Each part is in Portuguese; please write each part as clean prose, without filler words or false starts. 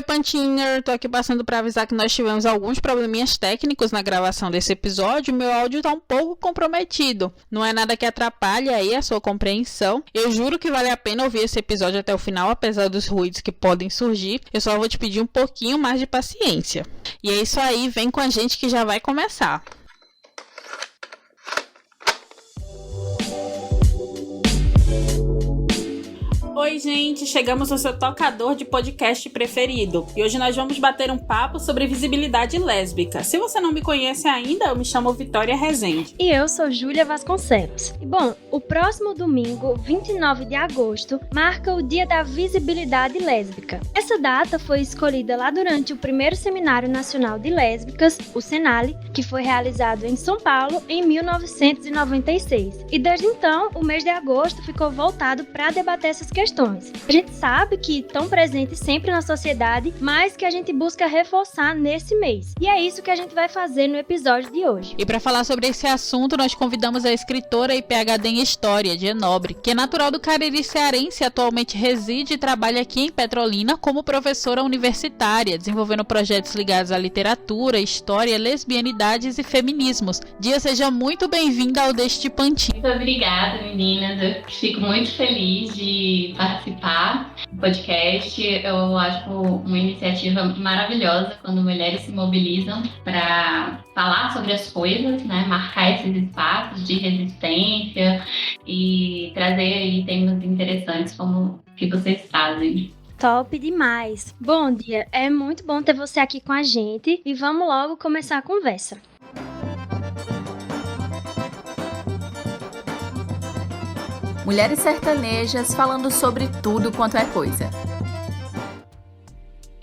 Oi, Pantiner, tô aqui passando para avisar que nós tivemos alguns probleminhas técnicos na gravação desse episódio. Meu áudio tá um pouco comprometido. Não é nada que atrapalhe aí a sua compreensão. Eu juro que vale a pena ouvir esse episódio até o final, apesar dos ruídos que podem surgir. Eu só vou te pedir um pouquinho mais de paciência. E é isso aí, vem com a gente que já vai começar. Oi, gente! Chegamos no seu tocador de podcast preferido. E hoje nós vamos bater um papo sobre visibilidade lésbica. Se você não me conhece ainda, eu me chamo Vitória Rezende. E eu sou Júlia Vasconcelos. E bom, o próximo domingo, 29 de agosto, marca o Dia da Visibilidade Lésbica. Essa data foi escolhida lá durante o primeiro Seminário Nacional de Lésbicas, o Senale, que foi realizado em São Paulo em 1996. E desde então, o mês de agosto ficou voltado para debater essas questões. A gente sabe que estão presentes sempre na sociedade, mas que a gente busca reforçar nesse mês. E é isso que a gente vai fazer no episódio de hoje. E para falar sobre esse assunto, nós convidamos a escritora e PhD em História, Dia Nobre, que é natural do Cariri cearense e atualmente reside e trabalha aqui em Petrolina como professora universitária, desenvolvendo projetos ligados à literatura, história, lesbianidades e feminismos. Dia, seja muito bem-vinda ao Deste Pantinho. Muito obrigada, meninas. Eu fico muito feliz de participar do podcast. Eu acho uma iniciativa maravilhosa quando mulheres se mobilizam para falar sobre as coisas, né? Marcar esses espaços de resistência e trazer aí temas interessantes como que vocês trazem. Top demais! Bom dia, é muito bom ter você aqui com a gente e vamos logo começar a conversa. Mulheres sertanejas falando sobre tudo quanto é coisa.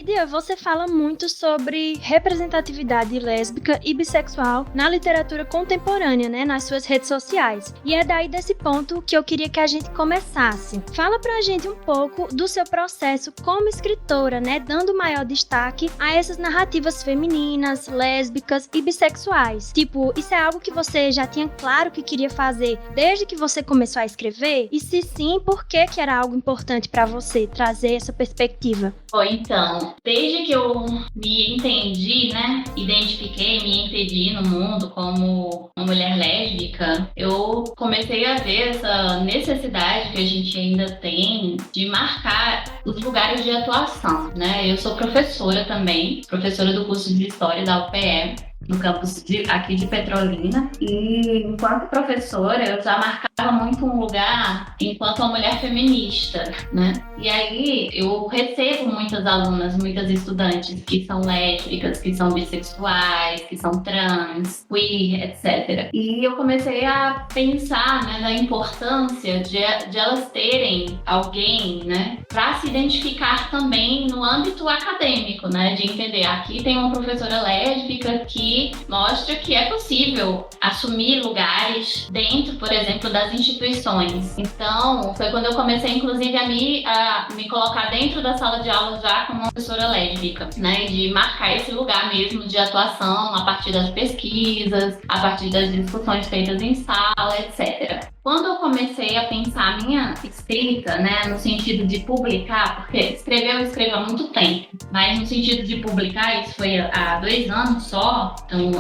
Dia, você fala muito sobre representatividade lésbica e bissexual na literatura contemporânea, né, nas suas redes sociais. E é daí desse ponto que eu queria que a gente começasse. Fala pra gente um pouco do seu processo como escritora, né, dando maior destaque a essas narrativas femininas, lésbicas e bissexuais. Tipo, isso é algo que você já tinha claro que queria fazer desde que você começou a escrever? E se sim, por que era algo importante pra você trazer essa perspectiva? Bom, então, desde que eu me entendi, né, identifiquei, me entendi no mundo como uma mulher lésbica, eu comecei a ver essa necessidade que a gente ainda tem de marcar os lugares de atuação, né? Eu sou professora também, professora do curso de História da UPE, no campus aqui de Petrolina, e enquanto professora eu já marcava muito um lugar enquanto uma mulher feminista, né? E aí eu recebo muitas alunas, muitas estudantes que são lésbicas, que são bissexuais, que são trans, queer, etc. E eu comecei a pensar, né, na importância de elas terem alguém, né, para se identificar também no âmbito acadêmico, né, de entender, aqui tem uma professora lésbica que mostra que é possível assumir lugares dentro, por exemplo, das instituições. Então, foi quando eu comecei, inclusive, a me colocar dentro da sala de aula já como uma professora lésbica, né? De marcar esse lugar mesmo de atuação a partir das pesquisas, a partir das discussões feitas em sala, etc. Quando eu comecei a pensar a minha escrita, né, no sentido de publicar, porque eu escrevo há muito tempo, mas no sentido de publicar, isso foi há 2 anos só, então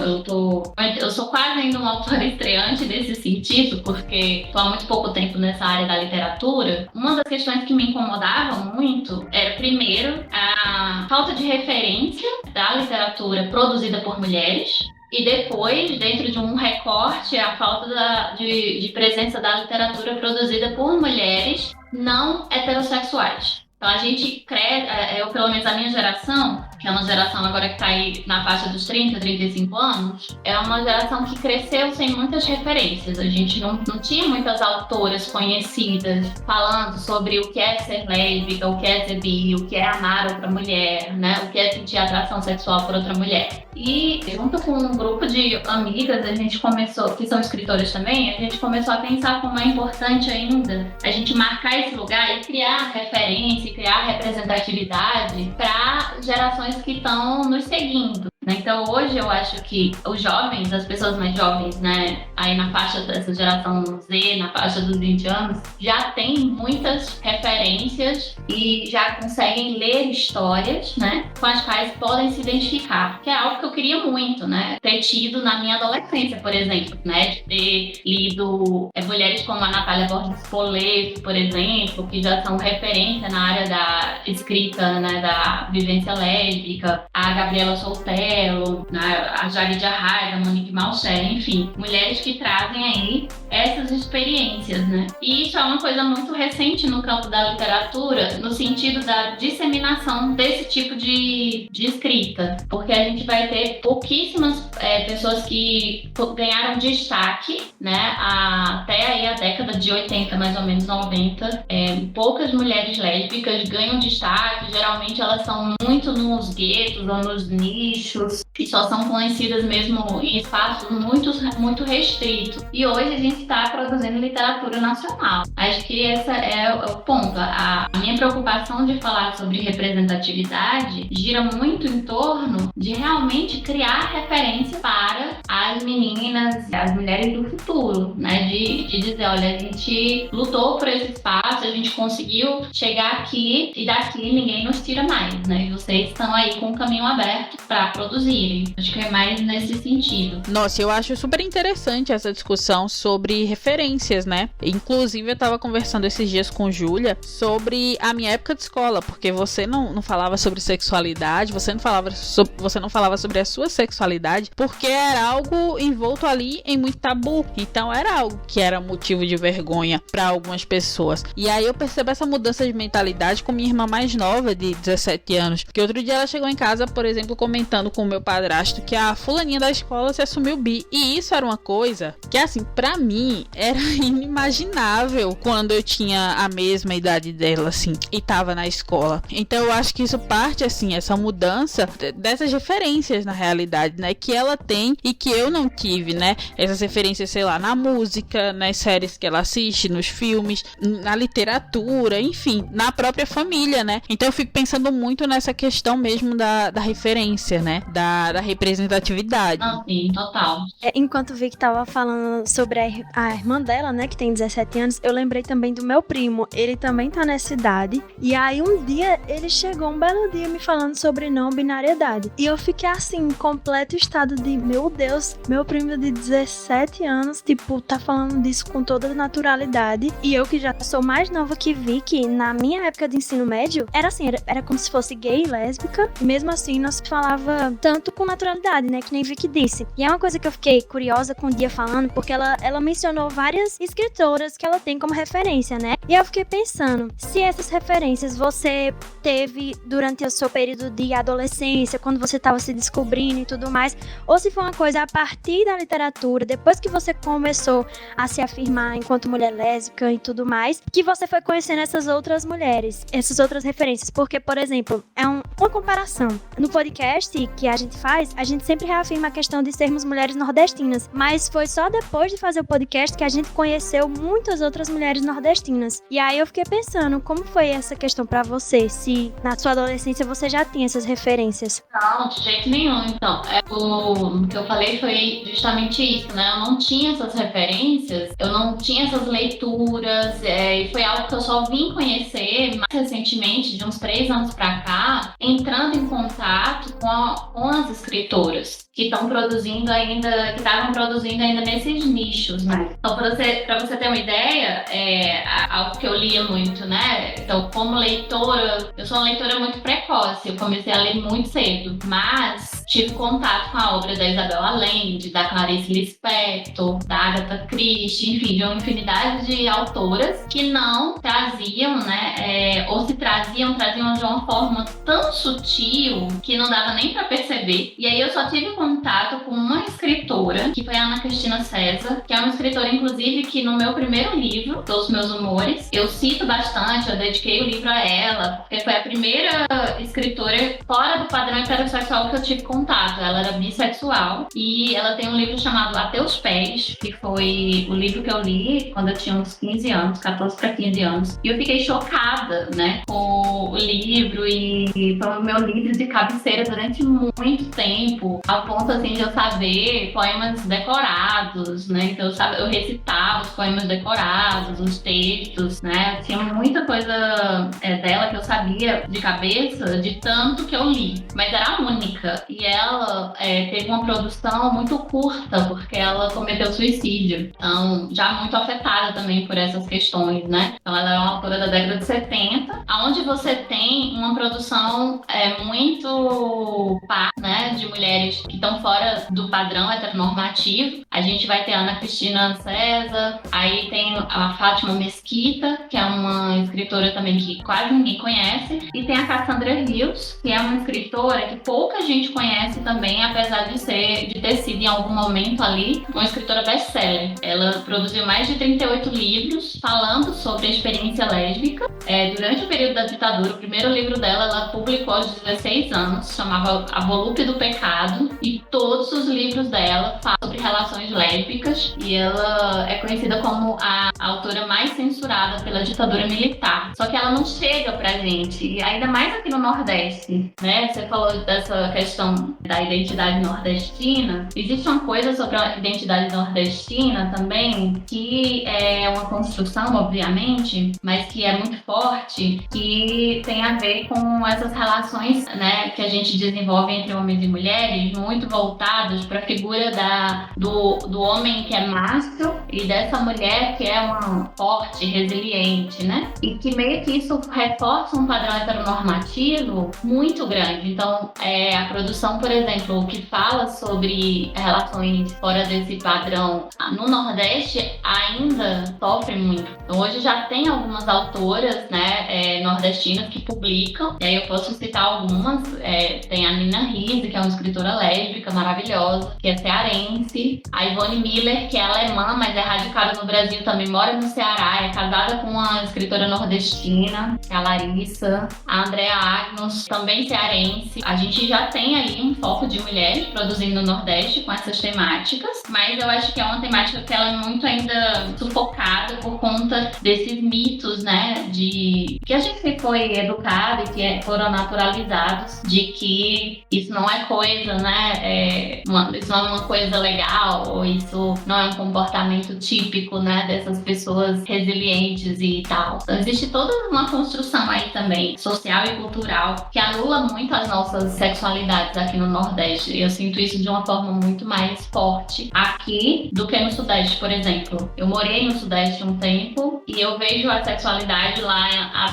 eu sou quase ainda uma autora estreante nesse sentido, porque estou há muito pouco tempo nessa área da literatura. Uma das questões que me incomodavam muito era, primeiro, a falta de referência da literatura produzida por mulheres, e depois, dentro de um recorte, a falta de presença da literatura produzida por mulheres não heterossexuais. Então a gente cresce, pelo menos a minha geração, que é uma geração agora que está aí na faixa dos 30, 35 anos, é uma geração que cresceu sem muitas referências. A gente não tinha muitas autoras conhecidas falando sobre o que é ser lésbica, o que é ser bi, o que é amar outra mulher, né? O que é sentir atração sexual por outra mulher. E junto com um grupo de amigas, a gente começou, que são escritoras também, a gente começou a pensar como é importante ainda a gente marcar esse lugar e criar referência, criar representatividade para gerações que estão nos seguindo. né? Então hoje eu acho que os jovens, as pessoas mais jovens, né, aí na faixa dessa geração Z, na faixa dos 20 anos, já tem muitas referências e já conseguem ler histórias, né, com as quais podem se identificar, que é algo que eu queria muito, né, ter tido na minha adolescência, por exemplo, né, de ter lido mulheres como a Natália Borges Spoleto, por exemplo, que já são referência na área da escrita, né, da vivência lésbica, a Gabriela Soltello, né, a Jarid Arraes, a Monique Malcher, enfim, mulheres que trazem aí essas experiências, né? E isso é uma coisa muito recente no campo da literatura, no sentido da disseminação desse tipo de escrita, porque a gente vai ter pouquíssimas pessoas que ganharam destaque, né, até aí a década de 80, mais ou menos 90, poucas mulheres lésbicas ganham destaque, geralmente elas são muito nos guetos ou nos nichos, e só são conhecidas mesmo em espaços muito restritos. E hoje a gente está produzindo literatura nacional. Acho que esse é o ponto. A minha preocupação de falar sobre representatividade gira muito em torno de realmente criar referência para as meninas, as mulheres do futuro, né? De dizer, olha, a gente lutou por esse espaço, a gente conseguiu chegar aqui e daqui ninguém nos tira mais, né? E vocês estão aí com o caminho aberto para produzirem. Acho que é mais nesse sentido. Nossa, eu acho super interessante essa discussão sobre referências, né? Inclusive, eu tava conversando esses dias com Júlia sobre a minha época de escola, porque você não falava sobre sexualidade, você não falava sobre a sua sexualidade, porque era algo envolto ali em muito tabu. Então, era algo que era motivo de vergonha para algumas pessoas. E aí eu percebo essa mudança de mentalidade com minha irmã mais nova, de 17 anos, que outro dia ela chegou em casa, por exemplo, comentando com o meu padrasto que a fulaninha da escola se assumiu bi. E isso era uma coisa que, assim, pra mim era inimaginável quando eu tinha a mesma idade dela, assim, e tava na escola. Então eu acho que isso parte, assim, essa mudança dessas referências na realidade, né, que ela tem e que eu não tive, né, essas referências, sei lá, na música, nas séries que ela assiste, nos filmes, na literatura, enfim, na própria família, né. Então eu fico pensando muito nessa questão mesmo da referência, né, da representatividade. Não, sim, total. Enquanto o Vic tava falando sobre a irmã dela, né, que tem 17 anos, eu lembrei também do meu primo. Ele também tá nessa idade. E aí um dia ele chegou, um belo dia, me falando sobre não binariedade. E eu fiquei assim, em completo estado de, meu Deus, meu primo de 17 anos, tipo, tá falando disso com toda naturalidade. E eu que já sou mais nova que Vic, na minha época de ensino médio, era assim, era como se fosse gay e lésbica. E mesmo assim, não se falava tanto com naturalidade, né, que nem Vic disse. E é uma coisa que eu fiquei curiosa com o Dia falando, porque ela mencionou várias escritoras que ela tem como referência, né? E eu fiquei pensando, se essas referências você teve durante o seu período de adolescência, quando você estava se descobrindo e tudo mais, ou se foi uma coisa a partir da literatura, depois que você começou a se afirmar enquanto mulher lésbica e tudo mais, que você foi conhecendo essas outras mulheres, essas outras referências. Porque, por exemplo, é uma comparação. No podcast que a gente faz, a gente sempre reafirma a questão de sermos mulheres nordestinas, mas foi só depois de fazer o podcast que a gente conheceu muitas outras mulheres nordestinas. E aí eu fiquei pensando, como foi essa questão pra você? Se na sua adolescência você já tinha essas referências? Não, de jeito nenhum. Então, o que eu falei foi justamente isso, né? Eu não tinha essas referências, eu não tinha essas leituras, e foi algo que eu só vim conhecer mais recentemente, de uns 3 anos pra cá, entrando em contato com as escritoras que estão produzindo ainda, que estavam produzindo ainda nesses nichos, né? Então, pra você ter uma ideia, algo que eu lia muito, né? Então, como leitora, eu sou uma leitora muito precoce, eu comecei a ler muito cedo, mas tive contato com a obra da Isabel Allende, da Clarice Lispector, da Agatha Christie, enfim, de uma infinidade de autoras que não traziam, né? Ou se traziam de uma forma tão sutil que não dava nem pra perceber. E aí eu só tive contato com uma escritora, que foi a Ana Cristina César, que é uma escritora, inclusive, que no meu primeiro livro, Dos Meus Humores, eu cito bastante, eu dediquei o livro a ela, porque foi a primeira escritora fora do padrão heterossexual que eu tive contato. contato. Ela era bissexual e ela tem um livro chamado A Teus Pés, que foi o livro que eu li quando eu tinha uns 15 anos, 14 para 15 anos. E eu fiquei chocada, né, com o livro e foi o meu livro de cabeceira durante muito tempo, ao ponto, assim, de eu saber poemas decorados, né? Então eu recitava os poemas decorados, os textos, né? Tinha muita coisa dela que eu sabia de cabeça, de tanto que eu li. Mas era única. E ela teve uma produção muito curta, porque ela cometeu suicídio. Então, já muito afetada também por essas questões, né? Então, ela é uma autora da década de 70, onde você tem uma produção muito né, de mulheres que estão fora do padrão heteronormativo. A gente vai ter a Ana Cristina César, aí tem a Fátima Mesquita, que é uma escritora também que quase ninguém conhece, e tem a Cassandra Rios, que é uma escritora que pouca gente conhece também, apesar de ter sido em algum momento ali uma escritora best-seller. Ela produziu mais de 38 livros falando sobre a experiência lésbica. Durante o período da ditadura, o primeiro livro dela ela publicou aos 16 anos, chamava A Volúpia do Pecado, e todos os livros dela falam sobre relações lésbicas, e ela é conhecida como a autora mais censurada pela ditadura militar. Só que ela não chega pra gente, e ainda mais aqui no Nordeste, né? Você falou dessa questão da identidade nordestina. Existe uma coisa sobre a identidade nordestina também, que é uma construção, obviamente, mas que é muito forte, que tem a ver com essas relações, né, que a gente desenvolve entre homens e mulheres, muito voltadas para a figura do homem que é macho e dessa mulher que é uma forte, resiliente, né? E que meio que isso reforça um padrão heteronormativo muito grande. Então, a produção, por exemplo, que fala sobre relações fora desse padrão no Nordeste ainda sofre muito. Então, hoje já tem algumas autoras, né, nordestinas que publicam, e aí eu posso citar algumas. Tem a Nina Risse, que é uma escritora lésbica maravilhosa, que é cearense. A Ivone Miller, que é alemã, mas é radicada no Brasil, também mora no Ceará, é casada com uma escritora nordestina, que é a Larissa. A Andrea Agnus, também cearense. A gente já tem aí um foco de mulheres produzindo no Nordeste com essas temáticas, mas eu acho que é uma temática que ela é muito ainda sufocada por conta desses mitos, né, de que a gente foi educado e que foram naturalizados, de que isso não é coisa, né, isso não é uma coisa legal, ou isso não é um comportamento típico, né, dessas pessoas resilientes e tal. Então existe toda uma construção aí também, social e cultural, que anula muito as nossas sexualidades aqui no Nordeste. Eu sinto isso de uma forma muito mais forte aqui do que no Sudeste, por exemplo. Eu morei no Sudeste um tempo e eu vejo a sexualidade lá,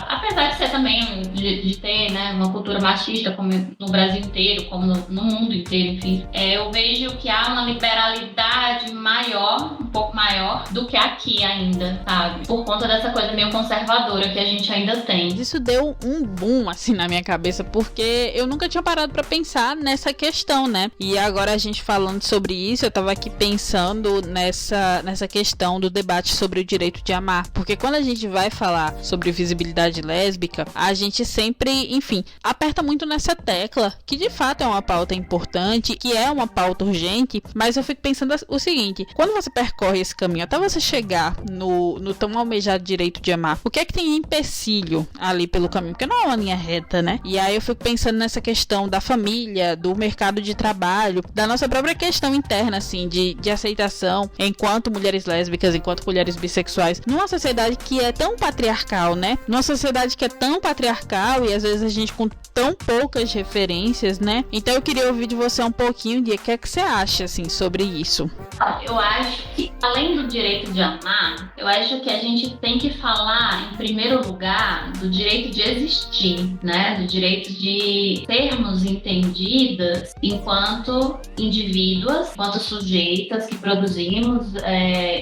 apesar de ser também, de ter, né, uma cultura machista, como no Brasil inteiro, como no mundo inteiro, enfim. Eu vejo que há uma liberalidade maior, um pouco maior, do que aqui ainda, sabe? Por conta dessa coisa meio conservadora que a gente ainda tem. Isso deu um boom, assim, na minha cabeça, porque eu nunca tinha parado pra pensar nessa questão, né? E agora a gente falando sobre isso, eu tava aqui pensando nessa questão do debate sobre o direito de amar, porque quando a gente vai falar sobre visibilidade lésbica, a gente sempre, enfim, aperta muito nessa tecla, que de fato é uma pauta importante, que é uma pauta urgente, mas eu fico pensando o seguinte: quando você percorre esse caminho até você chegar no tão almejado direito de amar, o que é que tem empecilho ali pelo caminho? Porque não é uma linha reta, né? E aí eu fico pensando nessa questão da família, do mercado de trabalho, da nossa própria questão interna, assim, de aceitação enquanto mulheres lésbicas, enquanto mulheres bissexuais, numa sociedade que é tão patriarcal, né? Numa sociedade que é tão patriarcal e às vezes a gente com tão poucas referências, né? Então eu queria ouvir de você um pouquinho de o que é que você acha, assim, sobre isso. Eu acho que, além do direito de amar, eu acho que a gente tem que falar, em primeiro lugar, do direito de existir, né? Do direito de sermos entendidas enquanto indivíduas, enquanto sujeitas que produzimos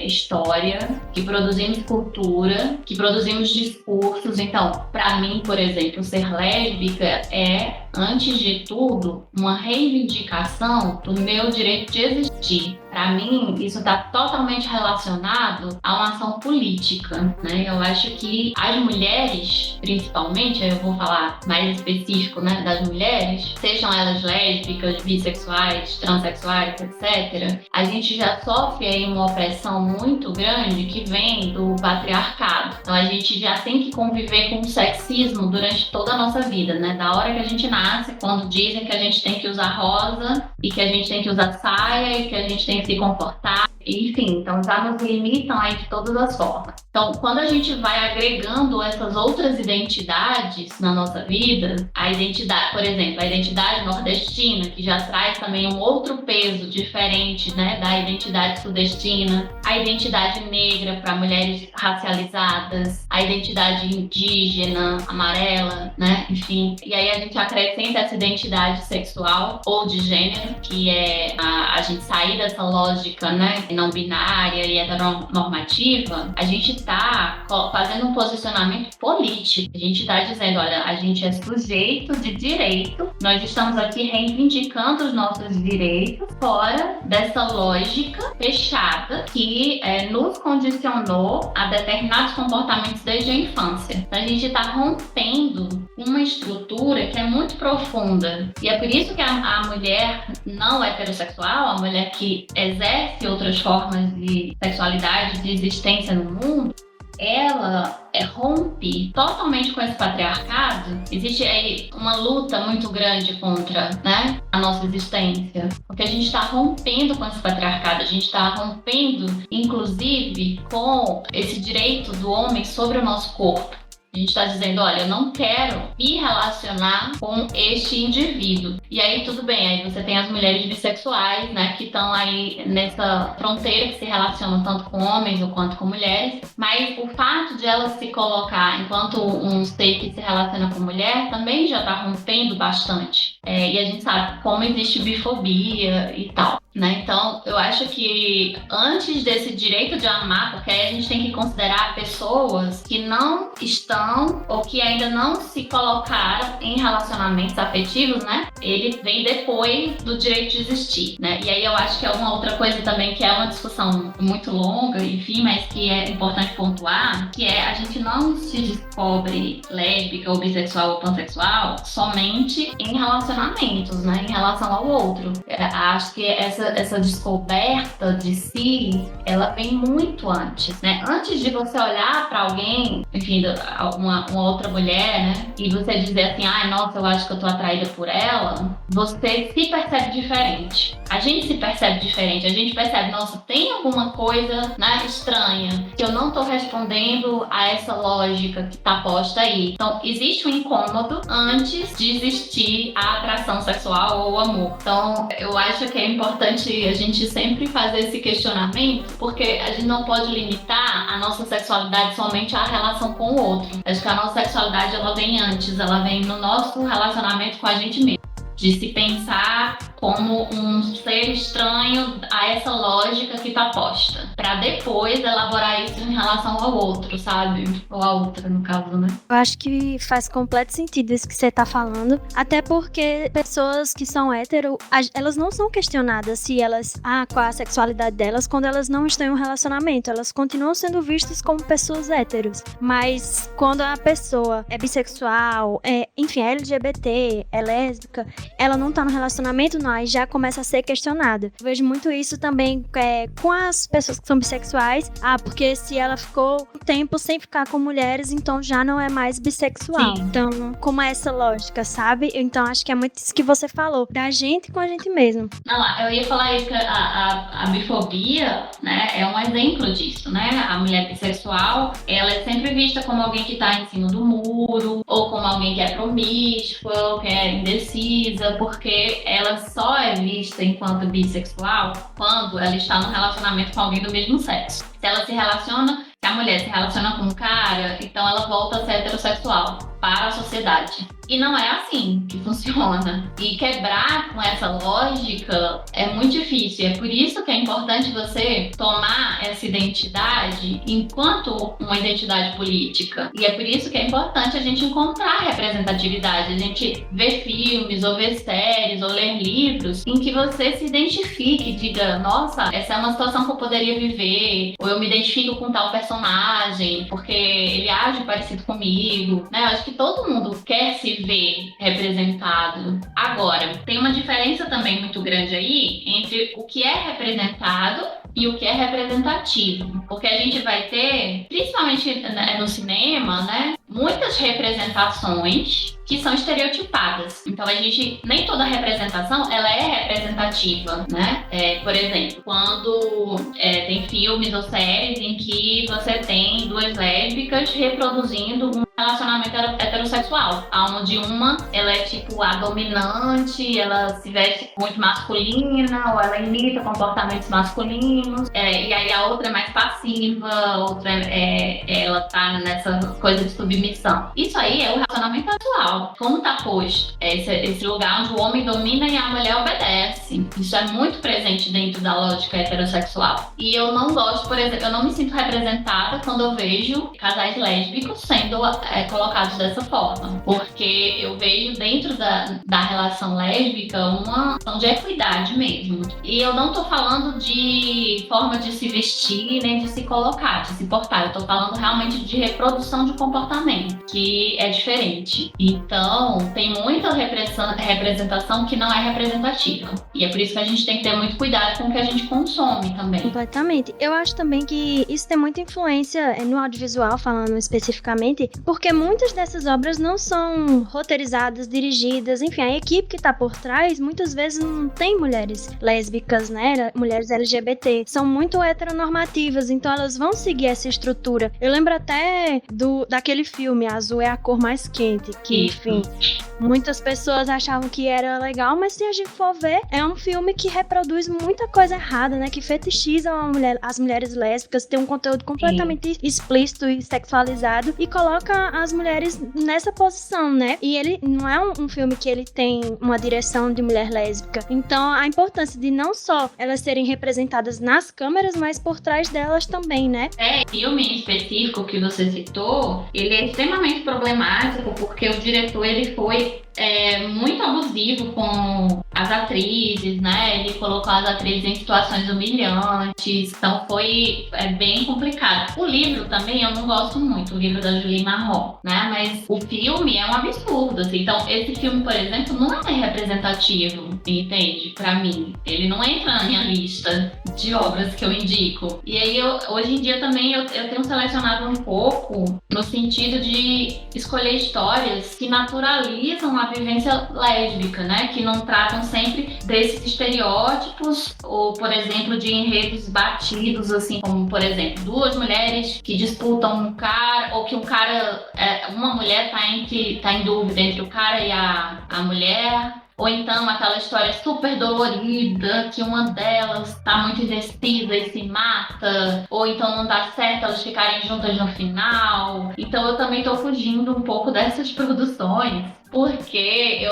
história, que produzimos cultura, que produzimos discursos. Então, para mim, por exemplo, ser lésbica é antes de tudo, uma reivindicação do meu direito de existir. Para mim, isso está totalmente relacionado a uma ação política, né? Eu acho que as mulheres, principalmente, eu vou falar mais específico, né, das mulheres, sejam elas lésbicas, bissexuais, transexuais, etc., a gente já sofre aí uma opressão muito grande que vem do patriarcado. Então, a gente já tem que conviver com o sexismo durante toda a nossa vida, né? Da hora que a gente nasce, quando dizem que a gente tem que usar rosa e que a gente tem que usar saia e que a gente tem que se comportar, enfim, então já nos limitam aí de todas as formas. Então, quando a gente vai agregando essas outras identidades na nossa vida, a identidade, por exemplo, a identidade nordestina, que já traz também um outro peso diferente, né, da identidade sudestina, a identidade negra para mulheres racializadas, a identidade indígena, amarela, né, enfim. E aí a gente acrescenta essa identidade sexual ou de gênero, que é a gente sair dessa lógica, né, não binária e heteronormativa. A gente está fazendo um posicionamento político. A gente está dizendo, olha, a gente é sujeito de direito, nós estamos aqui reivindicando os nossos direitos fora dessa lógica fechada que nos condicionou a determinados comportamentos desde a infância. Então, a gente está rompendo uma estrutura que é muito profunda. E é por isso que a mulher não heterossexual, a mulher que exerce outras formas de sexualidade, de existência no mundo, ela rompe totalmente com esse patriarcado. Existe aí uma luta muito grande contra, né, a nossa existência, porque a gente está rompendo com esse patriarcado, a gente está rompendo, inclusive, com esse direito do homem sobre o nosso corpo. A gente está dizendo, olha, eu não quero me relacionar com este indivíduo. E aí, tudo bem, aí você tem as mulheres bissexuais, né, que estão aí nessa fronteira que se relacionam tanto com homens ou quanto com mulheres, mas o fato de elas se colocar enquanto um ser que se relaciona com mulher também já está rompendo bastante. E a gente sabe como existe bifobia e tal, né? Então, eu acho que antes desse direito de amar, porque aí a gente tem que considerar pessoas que não estão ou que ainda não se colocaram em relacionamentos afetivos, né? Ele vem depois do direito de existir, né? E aí eu acho que é uma outra coisa também que é uma discussão muito longa, enfim, mas que é importante pontuar, que é a gente não se descobre lésbica ou bissexual ou pansexual somente em relacionamentos, né? Em relação ao outro. Acho que essa descoberta de si, ela vem muito antes, né? Antes de você olhar para alguém, enfim, uma outra mulher, né? E você dizer assim, ai, nossa, eu acho que eu tô atraída por ela, você se percebe diferente. A gente se percebe diferente, a gente percebe, nossa, tem alguma coisa, né, estranha, que eu não tô respondendo a essa lógica que tá posta aí. Então, existe um incômodo antes de existir a atração sexual ou o amor. Então, eu acho que é importante a gente sempre fazer esse questionamento, porque a gente não pode limitar a nossa sexualidade somente à relação com o outro. Acho que a nossa sexualidade, ela vem antes, ela vem no nosso relacionamento com a gente mesmo. De se pensar como um ser estranho a essa lógica que tá posta, para depois elaborar isso em relação ao outro, sabe? Ou a outra, no caso, né? Eu acho que faz completo sentido isso que você tá falando, até porque pessoas que são hétero, elas não são questionadas se elas, qual a sexualidade delas quando elas não estão em um relacionamento, elas continuam sendo vistas como pessoas héteros, mas quando a pessoa é bissexual, enfim, é LGBT, é lésbica, ela não tá no relacionamento, não, aí já começa a ser questionada. Eu vejo muito isso também com as pessoas que são bissexuais. Porque se ela ficou um tempo sem ficar com mulheres, então já não é mais bissexual. Sim. Então, como é essa lógica, sabe? Então, acho que é muito isso que você falou, da gente com a gente mesmo. Não, eu ia falar isso, que a bifobia, né, é um exemplo disso, né? A mulher bissexual, ela é sempre vista como alguém que tá em cima do muro, ou como alguém que é promíscua, ou que é indecisa, porque ela só é vista enquanto bissexual quando ela está no relacionamento com alguém do mesmo sexo. Se ela se relaciona, se a mulher se relaciona com um cara, então ela volta a ser heterossexual. para a sociedade. E não é assim que funciona. E quebrar com essa lógica é muito difícil. É por isso que é importante você tomar essa identidade enquanto uma identidade política. E é por isso que é importante a gente encontrar representatividade. A gente ver filmes, ou ver séries, ou ler livros em que você se identifique e diga, nossa, essa é uma situação que eu poderia viver, ou eu me identifico com tal personagem, porque ele age parecido comigo, né? Eu acho que todo mundo quer se ver representado. Agora, tem uma diferença também muito grande aí entre o que é representado e o que é representativo. Porque a gente vai ter, principalmente no cinema, né, muitas representações que são estereotipadas. Então, nem toda representação, ela é representativa, né? Por exemplo, quando tem filmes ou séries em que você tem duas lésbicas reproduzindo um relacionamento heterossexual, onde uma, ela é tipo a dominante, ela se veste muito masculina, ou ela imita comportamentos masculinos, e aí a outra é mais passiva, a outra ela tá nessa coisa de submissão. Isso aí é o relacionamento atual. Como tá posto esse lugar onde o homem domina e a mulher obedece. Isso é muito presente dentro da lógica heterossexual. E eu não gosto, por exemplo, eu não me sinto representada quando eu vejo casais lésbicos sendo colocados dessa forma. Porque eu vejo dentro da relação lésbica uma questão de equidade mesmo. E eu não tô falando de forma de se vestir, nem de se colocar, de se portar. Eu tô falando realmente de reprodução de comportamento, que é diferente. Então, tem muita representação que não é representativa. E é por isso que a gente tem que ter muito cuidado com o que a gente consome também. Completamente. Eu acho também que isso tem muita influência no audiovisual, falando especificamente, porque muitas dessas obras não são roteirizadas, dirigidas, enfim, a equipe que tá por trás muitas vezes não tem mulheres lésbicas, né? Mulheres LGBT. São muito heteronormativas, então elas vão seguir essa estrutura. Eu lembro até daquele filme, Azul é a Cor Mais Quente, que, enfim, muitas pessoas achavam que era legal, mas se a gente for ver, é um filme que reproduz muita coisa errada, né? Que fetichiza as mulheres lésbicas, tem um conteúdo completamente explícito e sexualizado e coloca as mulheres nessa posição, né? E ele não é um filme que ele tem uma direção de mulher lésbica. Então, a importância de não só elas serem representadas nas câmeras, mas por trás delas também, né? Filme em específico que você citou, ele é extremamente problemático porque o diretor, ele foi muito abusivo com as atrizes, né? Ele colocou as atrizes em situações humilhantes, então foi bem complicado. O livro também eu não gosto muito, o livro da Julie Marron, né? Mas o filme é um absurdo, assim. Então, esse filme, por exemplo, não é representativo, entende? Pra mim. Ele não entra na minha lista de obras que eu indico. E aí, hoje em dia também eu tenho selecionado um pouco no sentido de escolher histórias que naturalizam a vivência lésbica, né? Que não tratam sempre desses estereótipos ou, por exemplo, de enredos batidos, assim, como, por exemplo, duas mulheres que disputam um cara, ou que uma mulher tá em dúvida entre o cara e a mulher. Ou então aquela história super dolorida, que uma delas tá muito investida e se mata, ou então não dá certo elas ficarem juntas no final. Então eu também tô fugindo um pouco dessas produções, porque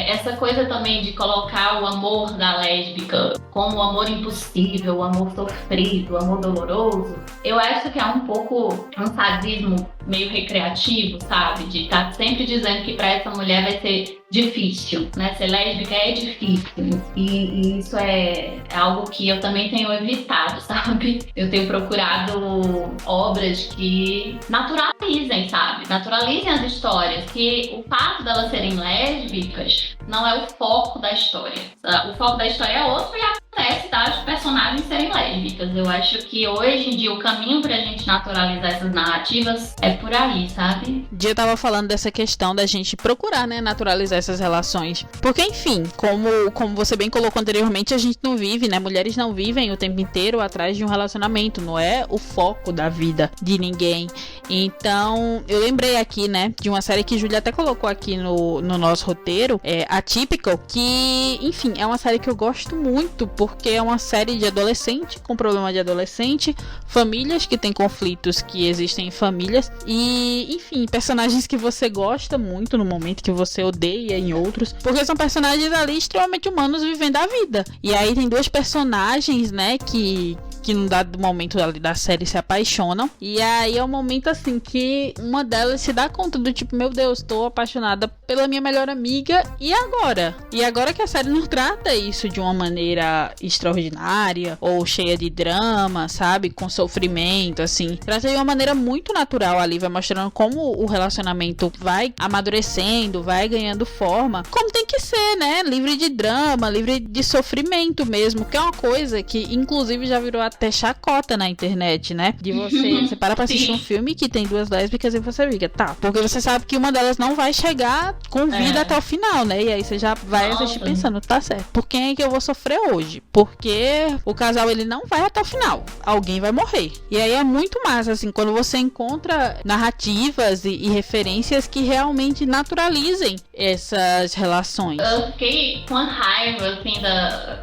essa coisa também de colocar o amor da lésbica como o amor impossível, o amor sofrido, o amor doloroso, eu acho que é um pouco um sadismo meio recreativo, sabe? De estar sempre dizendo que pra essa mulher vai ser difícil, né? Ser lésbica é difícil. E isso é algo que eu também tenho evitado, sabe? Eu tenho procurado obras que naturalizem, sabe? Naturalizem as histórias, que o fato delas serem lésbicas não é o foco da história. O foco da história é outro e acontece das personagens serem lésbicas. Eu acho que hoje em dia o caminho pra gente naturalizar essas narrativas é por aí, sabe? Dia tava falando dessa questão da gente procurar, né, naturalizar essas relações. Porque, enfim, como você bem colocou anteriormente, a gente não vive, né? Mulheres não vivem o tempo inteiro atrás de um relacionamento. Não é o foco da vida de ninguém. Então, eu lembrei aqui, né, de uma série que Júlia até colocou aqui no nosso roteiro, Atypical, que, enfim, é uma série que eu gosto muito, porque é uma série de adolescente com problema de adolescente, famílias que têm conflitos que existem em famílias e, enfim, personagens que você gosta muito no momento, que você odeia em outros, porque são personagens ali extremamente humanos vivendo a vida. E aí tem duas personagens, né, que num dado momento ali da série se apaixonam. E aí é um momento assim que uma delas se dá conta do tipo, meu Deus, tô apaixonada pela minha melhor amiga. E agora? E agora que a série não trata isso de uma maneira extraordinária ou cheia de drama, sabe? Com sofrimento, assim. Trata de uma maneira muito natural ali, vai mostrando como o relacionamento vai amadurecendo, vai ganhando forma. Como tem que ser, né? Livre de drama, livre de sofrimento mesmo. Que é uma coisa que, inclusive, já virou até chacota na internet, né? De você para pra assistir um filme que tem duas lésbicas e você fica, tá, porque você sabe que uma delas não vai chegar com vida até o final, né? E aí você já vai assistir pensando, tá certo, por quem é que eu vou sofrer hoje? Porque o casal, ele não vai até o final. Alguém vai morrer. E aí é muito massa, assim, quando você encontra narrativas e referências que realmente naturalizem essas relações. Eu fiquei com a raiva, assim,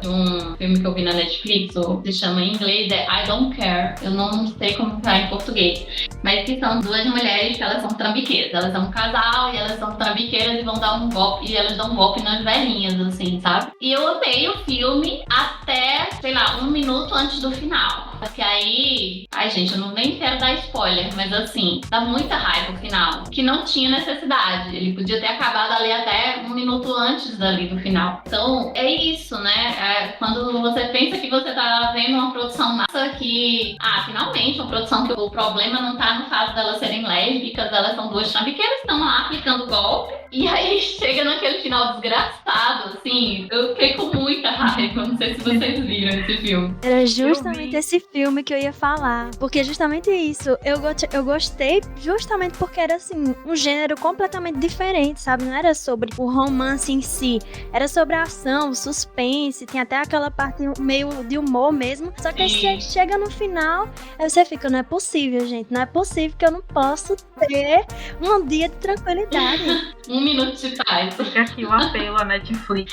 de um filme que eu vi na Netflix, se chama em inglês I Don't Care. Eu não sei como tá em português. Mas que são duas mulheres que elas são trambiqueiras. Elas são um casal e elas são trambiqueiras e vão dar um golpe. E elas dão um golpe nas velhinhas, assim, sabe? E eu amei o filme até, sei lá, 1 minuto antes do final. Porque aí... Ai, gente, eu nem quero dar spoiler, mas assim, dá muita raiva o final. Que não tinha necessidade. Ele podia ter acabado ali até 1 minuto antes dali do final. Então, é isso, né? Quando você pensa que você tá vendo uma produção massa que... finalmente, uma produção que o problema não tá no fato delas serem lésbicas, elas são duas trambiqueiras que estão lá aplicando golpe. E aí chega naquele final desgraçado, assim, eu fiquei com muita raiva. Não sei se vocês viram esse filme. Era justamente esse filme que eu ia falar. Porque justamente isso, eu gostei justamente porque era, assim, um gênero completamente diferente, sabe? Não era sobre o romance em si. Era sobre a ação, o suspense, tem até aquela parte meio de humor mesmo. Só que aí chega no final, aí você fica, não é possível, gente. Não é possível que eu não possa ter um dia de tranquilidade. 1 minuto de paz. Fica aqui o apelo à Netflix.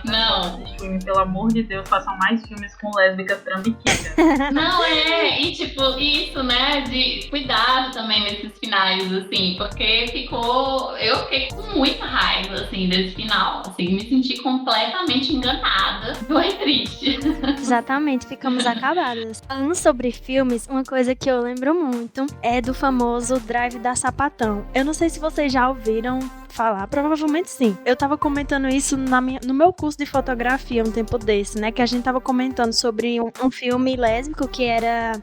Não. Filme, pelo amor de Deus, façam mais filmes com lésbicas trambiqueiras. Não, e tipo, isso, né, de cuidado também nesses finais, assim, porque eu fiquei com muita raiva, assim, desse final, assim, me senti completamente enganada. Foi triste. Exatamente, ficamos acabadas. Falando sobre filmes, uma coisa que eu lembro muito é do famoso Drive da Sapatão. Eu não sei se vocês já ouviram falar, provavelmente sim. Eu tava comentando isso no meu curso de fotografia um tempo desse, né? Que a gente tava comentando sobre um filme lésbico que era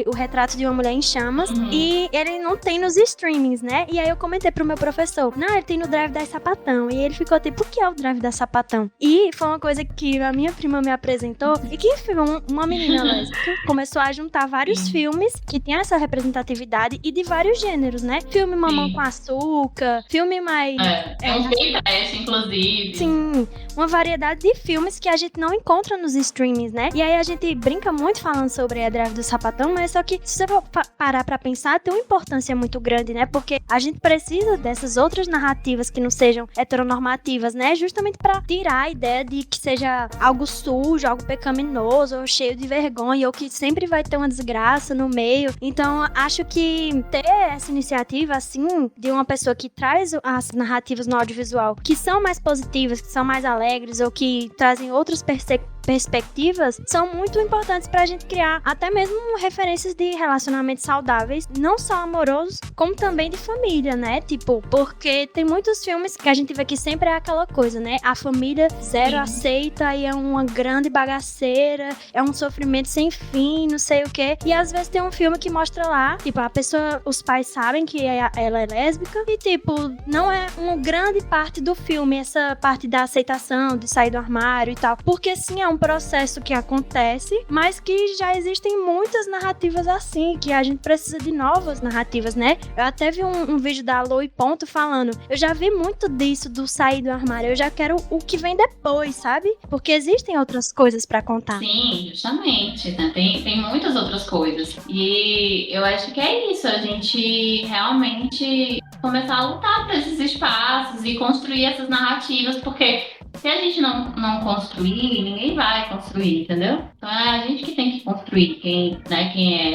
O Retrato de uma Mulher em Chamas. E ele não tem nos streamings, né? E aí eu comentei pro meu professor, não, ele tem no Drive da Sapatão. E ele ficou tipo, o que é o Drive da Sapatão? E foi uma coisa que a minha prima me apresentou e que foi uma menina lésbica começou a juntar vários filmes que tem essa representatividade e de vários gêneros, né? Filme Mamão com Açúcar, filme mais... um bem trash, inclusive. Sim, uma variedade de filmes que a gente não encontra nos streamings, né? E aí a gente brinca muito falando sobre a Drive do Sapatão, mas só que se você for parar pra pensar, tem uma importância muito grande, né? Porque a gente precisa dessas outras narrativas que não sejam heteronormativas, né? Justamente pra tirar a ideia de que seja algo sujo, algo pecaminoso, ou cheio de vergonha, ou que sempre vai ter uma desgraça no meio. Então, acho que ter essa iniciativa, assim, de uma pessoa que traz as narrativas no audiovisual que são mais positivas, que são mais alegres ou que trazem outras perspectivas, são muito importantes pra gente criar até mesmo referências de relacionamentos saudáveis, não só amorosos, como também de família, né? Tipo, porque tem muitos filmes que a gente vê que sempre é aquela coisa, né? A família zero aceita e é uma grande bagaceira, é um sofrimento sem fim, não sei o quê. E às vezes tem um filme que mostra lá, tipo, a pessoa, os pais sabem que ela é lésbica e, tipo, não é uma grande parte do filme, essa parte da aceitação, de sair do armário e tal. Porque sim, é um processo que acontece, mas que já existem muitas narrativas assim, que a gente precisa de novas narrativas, né? Eu até vi um vídeo da Alô e Ponto falando, eu já vi muito disso, do sair do armário, eu já quero o que vem depois, sabe? Porque existem outras coisas pra contar. Sim, justamente, né? Tem muitas outras coisas. E eu acho que é isso, a gente realmente começar a lutar por esses espaços e construir essas narrativas, porque Se a gente não construir, ninguém vai construir, entendeu? Então é a gente que tem que construir. Quem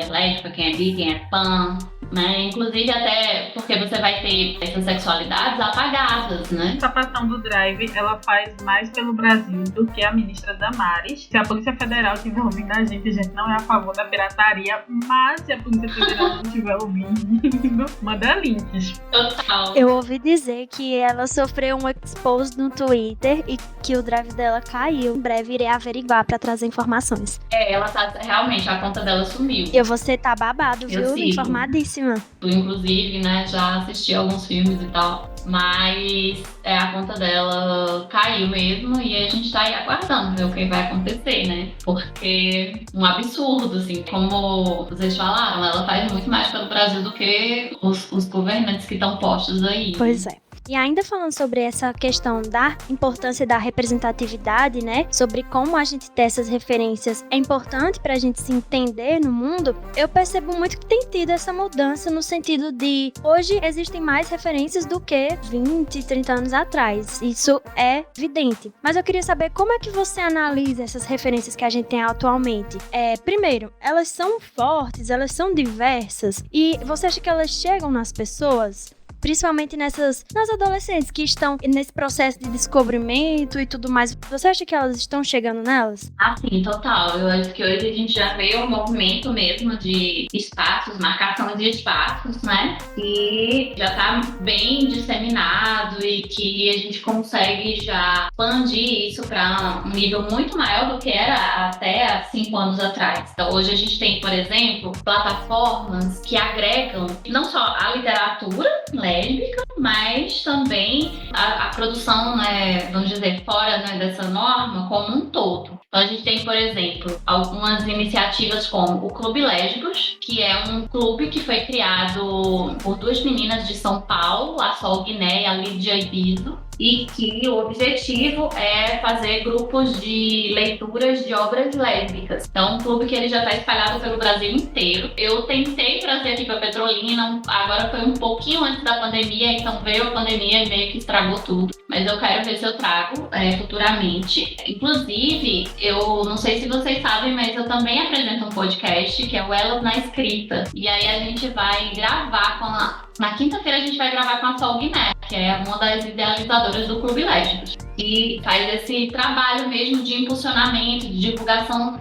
é lésbica, quem é bi, quem é pan, né? Inclusive até porque você vai ter essas sexualidades apagadas, né? A sapatão do Drive, ela faz mais pelo Brasil do que a ministra Damares. Se a Polícia Federal estiver ouvindo a gente não é a favor da pirataria, mas se a Polícia Federal não estiver ouvindo, manda links. Total. Eu ouvi dizer que ela sofreu um expose no Twitter e que o drive dela caiu. Em breve irei averiguar pra trazer informações. Ela tá, realmente, a conta dela sumiu. Eu vou ser babado, viu? sigo. Informadíssima. Inclusive, né, já assisti alguns filmes e tal, mas a conta dela caiu mesmo e a gente tá aí aguardando ver o que vai acontecer, né? Porque um absurdo, assim, como vocês falaram, ela faz muito mais pelo Brasil do que os governantes que estão postos aí. Pois é. E ainda falando sobre essa questão da importância da representatividade, né? Sobre como a gente ter essas referências é importante pra gente se entender no mundo, eu percebo muito que tem tido essa mudança no sentido de hoje existem mais referências do que 20, 30 anos atrás. Isso é evidente. Mas eu queria saber como é que você analisa essas referências que a gente tem atualmente. Primeiro, elas são fortes, elas são diversas e você acha que elas chegam nas pessoas? Principalmente nas adolescentes que estão nesse processo de descobrimento e tudo mais. Você acha que elas estão chegando nelas? Ah, sim, total. Eu acho que hoje a gente já vê um movimento mesmo de espaços, marcação de espaços, né? E já tá bem disseminado e que a gente consegue já expandir isso para um nível muito maior do que era até há 5 anos atrás. Então hoje a gente tem, por exemplo, plataformas que agregam não só a literatura lésbica, mas também a produção, né, vamos dizer, fora, né, dessa norma como um todo. Então a gente tem, por exemplo, algumas iniciativas como o Clube Lésbicos, que é um clube que foi criado por 2 meninas de São Paulo, a Sol Guiné e a Lídia Ibizo, e que o objetivo é fazer grupos de leituras de obras lésbicas. Então, um clube que ele já está espalhado pelo Brasil inteiro. Eu tentei trazer aqui para Petrolina, agora foi um pouquinho antes da pandemia, então veio a pandemia e meio que estragou tudo. Mas eu quero ver se eu trago futuramente. Inclusive, eu não sei se vocês sabem, mas eu também apresento um podcast que é o Elas na Escrita. E aí a gente vai gravar na quinta-feira a gente vai gravar com a Sol Guiné, que é uma das idealizadoras do Clube Lésbicos. E faz esse trabalho mesmo de impulsionamento, de divulgação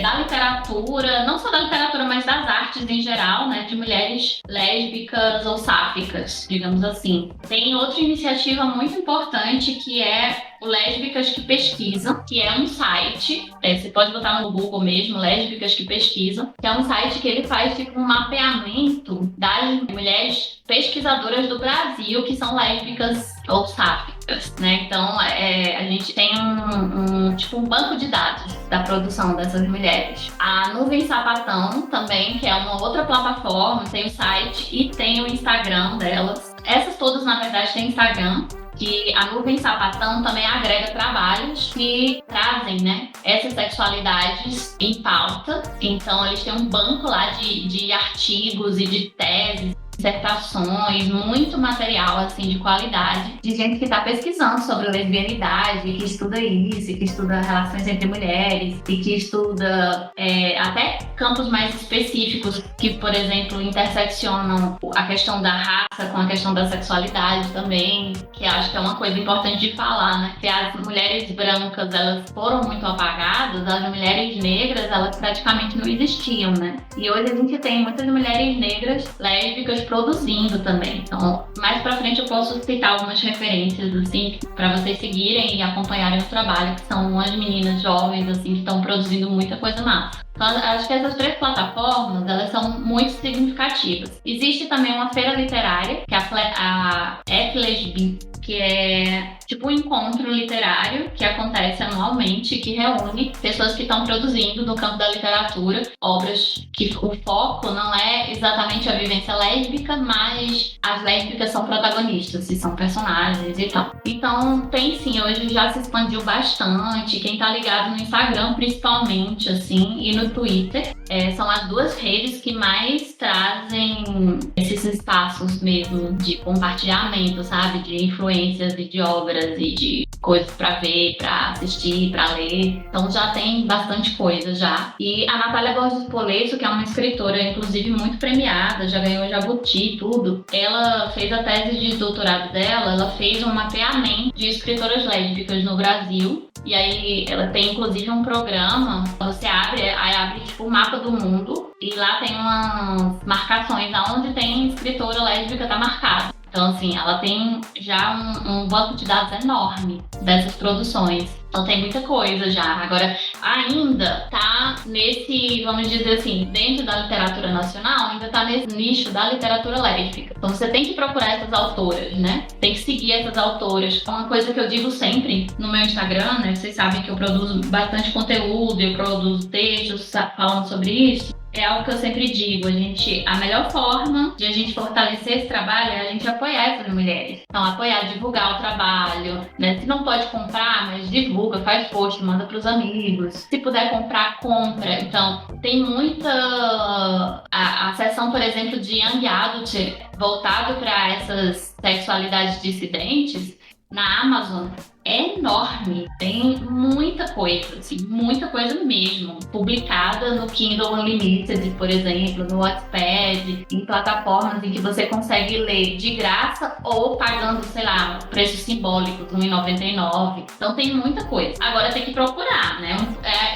da literatura, não só da literatura, mas das artes em geral, né, de mulheres lésbicas ou sáficas, digamos assim. Tem outra iniciativa muito importante que é o Lésbicas que Pesquisam, que é um site, você pode botar no Google mesmo, Lésbicas que Pesquisam, que é um site que ele faz tipo um mapeamento das mulheres pesquisadoras do Brasil que são lésbicas ou sáficas, né? Então, a gente tem um banco de dados da produção dessas mulheres. A Nuvem Sapatão também, que é uma outra plataforma, tem o site e tem o Instagram delas. Essas todas, na verdade, têm Instagram. Que a Nuvem Sapatão também agrega trabalhos que trazem, né, essas sexualidades em pauta. Então, eles têm um banco lá de artigos e de teses, dissertações, muito material assim de qualidade, de gente que está pesquisando sobre lesbianidade, que estuda isso, que estuda relações entre mulheres e que estuda até campos mais específicos que, por exemplo, interseccionam a questão da raça com a questão da sexualidade também, que acho que é uma coisa importante de falar, né? Que as mulheres brancas, elas foram muito apagadas, as mulheres negras, elas praticamente não existiam, né? E hoje a gente tem muitas mulheres negras lésbicas produzindo também. Então, mais pra frente eu posso citar algumas referências, assim, pra vocês seguirem e acompanharem o trabalho, que são umas meninas jovens, assim, que estão produzindo muita coisa massa. Então, acho que essas 3 plataformas, elas são muito significativas. Existe também uma feira literária, que é a FLesbi, que é tipo um encontro literário que acontece anualmente, que reúne pessoas que estão produzindo no campo da literatura obras que o foco não é exatamente a vivência lésbica, mas as lésbicas são protagonistas e são personagens e tal. Então tem sim, hoje já se expandiu bastante, quem tá ligado no Instagram principalmente, assim, e no Twitter, são as 2 redes que mais trazem esses espaços mesmo de compartilhamento, sabe, de influências e de obras obras e de coisas para ver, para assistir, para ler. Então já tem bastante coisa já. E a Natália Borges Polesso, que é uma escritora, inclusive, muito premiada, já ganhou Jabuti e tudo, ela fez a tese de doutorado dela, ela fez um mapeamento de escritoras lésbicas no Brasil. E aí ela tem, inclusive, um programa, você abre tipo o mapa do mundo, e lá tem umas marcações aonde tem escritora lésbica, tá marcado. Então, assim, ela tem já um banco de dados enorme dessas produções. Então tem muita coisa já. Agora, ainda tá nesse, vamos dizer assim, dentro da literatura nacional, ainda tá nesse nicho da literatura lésbica. Então você tem que procurar essas autoras, né? Tem que seguir essas autoras. Uma coisa que eu digo sempre no meu Instagram, né? Vocês sabem que eu produzo bastante conteúdo, eu produzo textos falando sobre isso. É algo que eu sempre digo, a melhor forma de a gente fortalecer esse trabalho é a gente apoiar essas mulheres. Então, apoiar, divulgar o trabalho, né? Se não pode comprar, mas divulga, faz post, manda pros amigos. Se puder comprar, compra. Então, tem muita... A seção, por exemplo, de Young Adult, voltado para essas sexualidades dissidentes, na Amazon, é enorme, tem muita coisa, assim, muita coisa mesmo, publicada no Kindle Unlimited, por exemplo, no Wattpad, em plataformas em que você consegue ler de graça ou pagando, sei lá, preços simbólicos, R$1,99. Então tem muita coisa. Agora tem que procurar, né?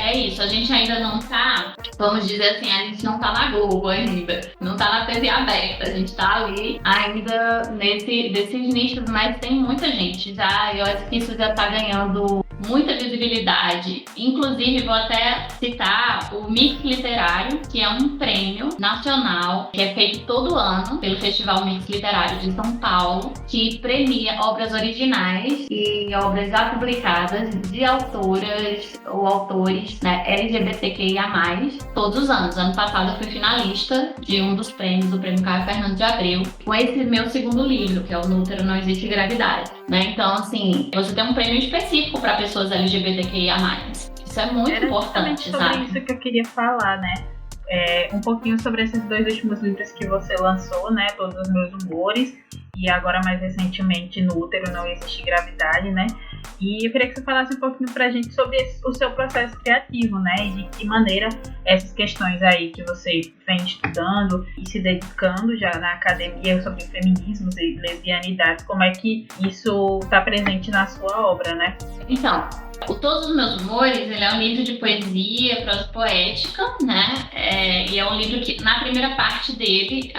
É isso, a gente ainda não tá, vamos dizer assim, a gente não tá na Globo ainda, não tá na TV aberta, a gente tá ali ainda desses nichos, mas tem muita gente já, eu acho que isso já está ganhando muita visibilidade. Inclusive, vou até citar o Mix Literário, que é um prêmio nacional que é feito todo ano pelo Festival Mix Literário de São Paulo, que premia obras originais e obras já publicadas de autoras ou autores, né, LGBTQIA+, todos os anos. Ano passado eu fui finalista de um dos prêmios, o Prêmio Caio Fernando de Abreu, com esse meu segundo livro, que é O No Útero Não Existe Gravidade. Né? Então, assim, você tem um prêmio específico para pessoas LGBTQIA+. Isso é muito importante, sobre sabe? Isso que eu queria falar, né? Um pouquinho sobre esses 2 últimos livros que você lançou, né? Todos os Meus Humores, e agora mais recentemente No Útero Não Existe Gravidade, né? E eu queria que você falasse um pouquinho pra gente sobre o seu processo criativo, né? E de que maneira essas questões aí que você vem estudando e se dedicando já na academia sobre feminismos e lesbianidades, como é que isso está presente na sua obra, né? Então, o Todos os Meus Humores, ele é um livro de poesia, prosa poética, né? E é um livro que, na primeira parte dele,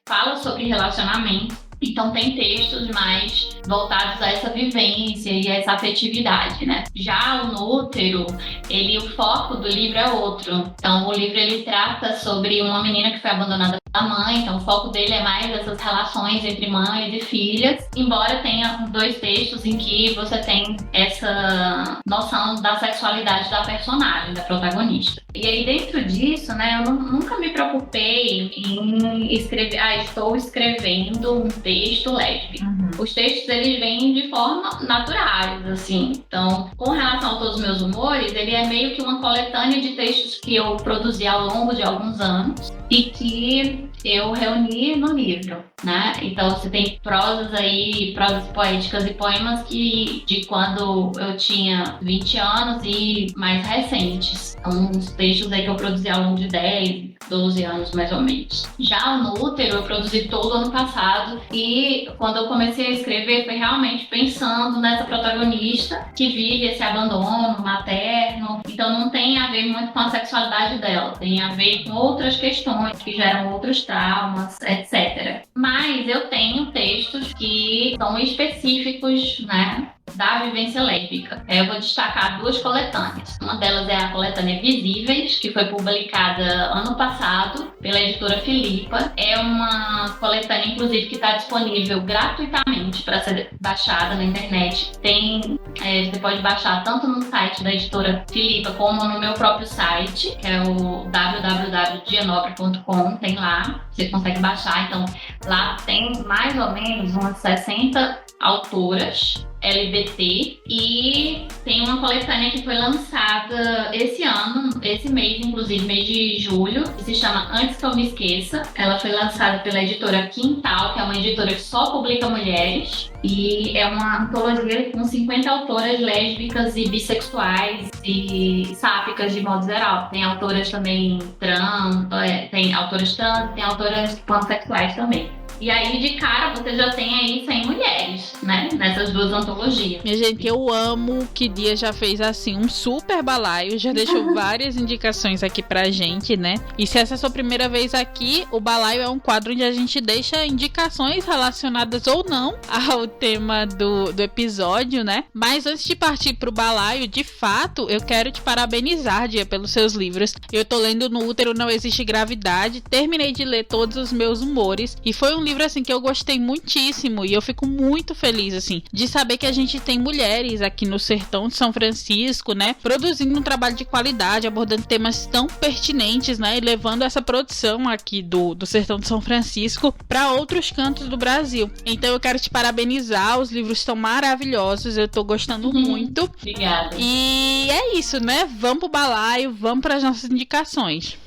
fala sobre relacionamento. Então tem textos mais voltados a essa vivência e a essa afetividade, né? Já o No Útero, o foco do livro é outro. Então o livro ele trata sobre uma menina que foi abandonada pela mãe, então o foco dele é mais essas relações entre mães e filhas, embora tenha 2 textos em que você tem essa noção da sexualidade da personagem, da protagonista. E aí dentro disso, né, eu nunca me preocupei em escrever, estou escrevendo um texto lésbico. Os textos, eles vêm de forma naturais, assim. Então, com relação a Todos os Meus Humores, ele é meio que uma coletânea de textos que eu produzi ao longo de alguns anos e que eu reuni no livro, né? Então você tem prosas poéticas e poemas de quando eu tinha 20 anos e mais recentes. Então, uns textos aí que eu produzi ao longo de 10, 12 anos mais ou menos. Já o No Útero eu produzi todo ano passado e quando eu comecei a escrever foi realmente pensando nessa protagonista que vive esse abandono materno. Então não tem a ver muito com a sexualidade dela, tem a ver com outras questões que geram outros traumas, etc. Mas eu tenho textos que são específicos, né, da vivência lésbica. Eu vou destacar 2 coletâneas. Uma delas é a coletânea Visíveis, que foi publicada ano passado pela editora Filipa. É uma coletânea, inclusive, que está disponível gratuitamente para ser baixada na internet. Você pode baixar tanto no site da editora Filipa como no meu próprio site, que é o www.dianobre.com. Tem lá, você consegue baixar. Então, lá tem mais ou menos umas 60 autoras LGBT, e tem uma coletânea que foi lançada esse ano, esse mês, inclusive, mês de julho, que se chama Antes que eu me esqueça. Ela foi lançada pela editora Quintal, que é uma editora que só publica mulheres, e é uma antologia com 50 autoras lésbicas e bissexuais e sáficas de modo geral. Tem autoras também trans, tem autoras trans, tem autoras pansexuais também. E aí, de cara, você já tem aí 100 mulheres, né? Nessas duas antologias. Minha gente, eu amo que Dia já fez, assim, um super balaio. Já deixou várias indicações aqui pra gente, né? E se essa é a sua primeira vez aqui, o balaio é um quadro onde a gente deixa indicações relacionadas ou não ao tema do episódio, né? Mas antes de partir pro balaio, de fato, eu quero te parabenizar, Dia, pelos seus livros. Eu tô lendo No Útero Não Existe Gravidade. Terminei de ler Todos os Meus Humores. E foi um livro, assim, que eu gostei muitíssimo, e eu fico muito feliz, assim, de saber que a gente tem mulheres aqui no sertão de São Francisco, né, produzindo um trabalho de qualidade, abordando temas tão pertinentes, né, e levando essa produção aqui do sertão de São Francisco para outros cantos do Brasil. Então eu quero te parabenizar, os livros estão maravilhosos, eu tô gostando muito. Obrigada. E é isso, né, vamos pro balaio, vamos para as nossas indicações.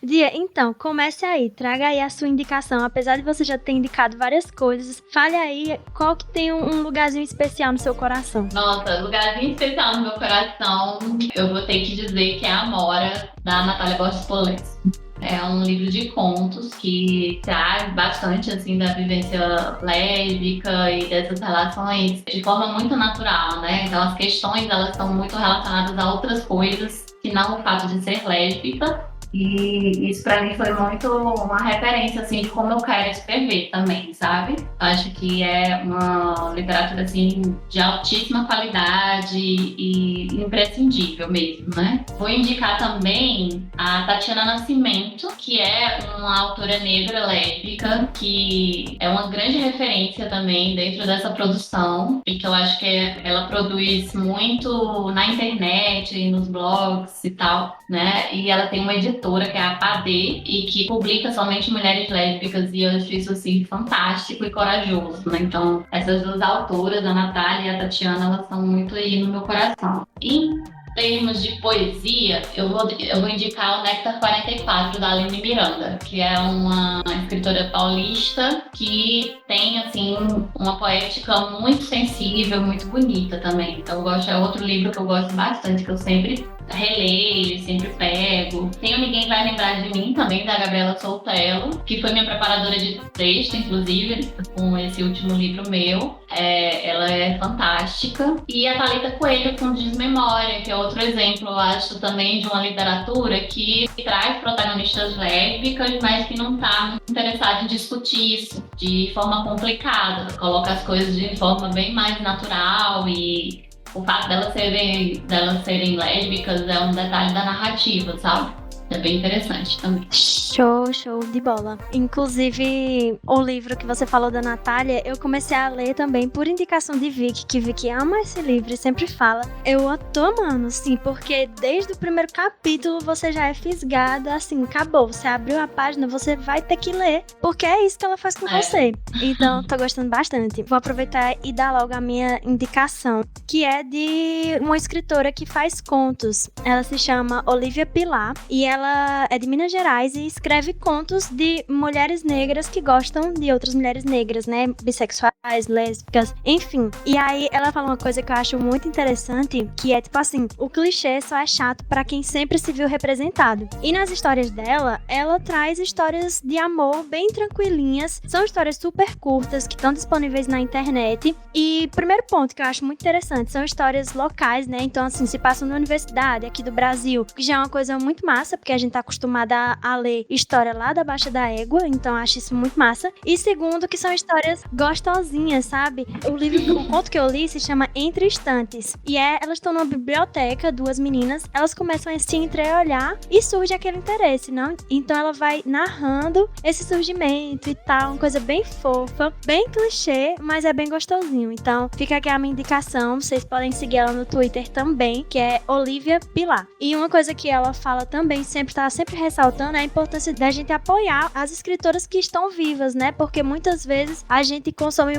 Dia, então, comece aí, traga aí a sua indicação. Apesar de você já ter indicado várias coisas, fale aí qual que tem um lugarzinho especial no seu coração. Nossa, lugarzinho especial no meu coração, eu vou ter que dizer que é a Amora, da Natália Borges Polenski. É um livro de contos que traz bastante, assim, da vivência lésbica e dessas relações de forma muito natural, né? Então as questões, elas são muito relacionadas a outras coisas que não o fato de ser lésbica. E isso pra mim foi muito uma referência, assim, de como eu quero escrever também, sabe? Acho que é uma literatura, assim, de altíssima qualidade e imprescindível mesmo, né? Vou indicar também a Tatiana Nascimento, que é uma autora negra lésbica, que é uma grande referência também dentro dessa produção, e que eu acho que ela produz muito na internet, nos blogs e tal, né? E ela tem uma editora que é a Padê e que publica somente mulheres lésbicas, e eu acho isso, assim, fantástico e corajoso, né? Então, essas duas autoras, a Natália e a Tatiana, elas são muito aí no meu coração. Em termos de poesia, eu vou indicar o Néctar 44, da Aline Miranda, que é uma escritora paulista que tem, assim, uma poética muito sensível, muito bonita também. Então, é outro livro que eu gosto bastante, que eu sempre releio, sempre pego. Tem o Ninguém Vai Lembrar de Mim, também, da Gabriela Soltello, que foi minha preparadora de texto, inclusive, com esse último livro meu. Ela é fantástica. E a Thalita Coelho, com Desmemória, que é outro exemplo, eu acho, também de uma literatura que traz protagonistas lésbicas, mas que não está muito interessada em discutir isso de forma complicada. Coloca as coisas de forma bem mais natural, e o fato delas serem lésbicas é um detalhe da narrativa, sabe? É bem interessante também. Show de bola. Inclusive, o livro que você falou da Natália, eu comecei a ler também por indicação de Vicky, que Vicky ama esse livro e sempre fala. Eu tô amando, sim, porque desde o primeiro capítulo você já é fisgada, assim, acabou. Você abriu a página, você vai ter que ler, porque é isso que ela faz com você. Então, tô gostando bastante. Vou aproveitar e dar logo a minha indicação, que é de uma escritora que faz contos. Ela se chama Olivia Pilar, e ela é de Minas Gerais e escreve contos de mulheres negras que gostam de outras mulheres negras, né? Bissexuais, lésbicas, enfim. E aí ela fala uma coisa que eu acho muito interessante, que é tipo assim, o clichê só é chato pra quem sempre se viu representado. E nas histórias dela, ela traz histórias de amor bem tranquilinhas. São histórias super curtas que estão disponíveis na internet. E primeiro ponto que eu acho muito interessante, são histórias locais, né? Então assim, se passam na universidade aqui do Brasil, que já é uma coisa muito massa, porque a gente tá acostumada a ler história lá da Baixa da Égua, então acho isso muito massa. E segundo, que são histórias gostosinhas, sabe? O conto que eu li se chama Entre Estantes, e elas estão numa biblioteca, duas meninas, elas começam a se entreolhar e surge aquele interesse, não? Então ela vai narrando esse surgimento e tal, uma coisa bem fofa, bem clichê, mas é bem gostosinho. Então fica aqui a minha indicação, vocês podem seguir ela no Twitter também, que é Olivia Pilar. E uma coisa que ela fala também sempre tá ressaltando é a importância da gente apoiar as escritoras que estão vivas, né? Porque muitas vezes a gente consome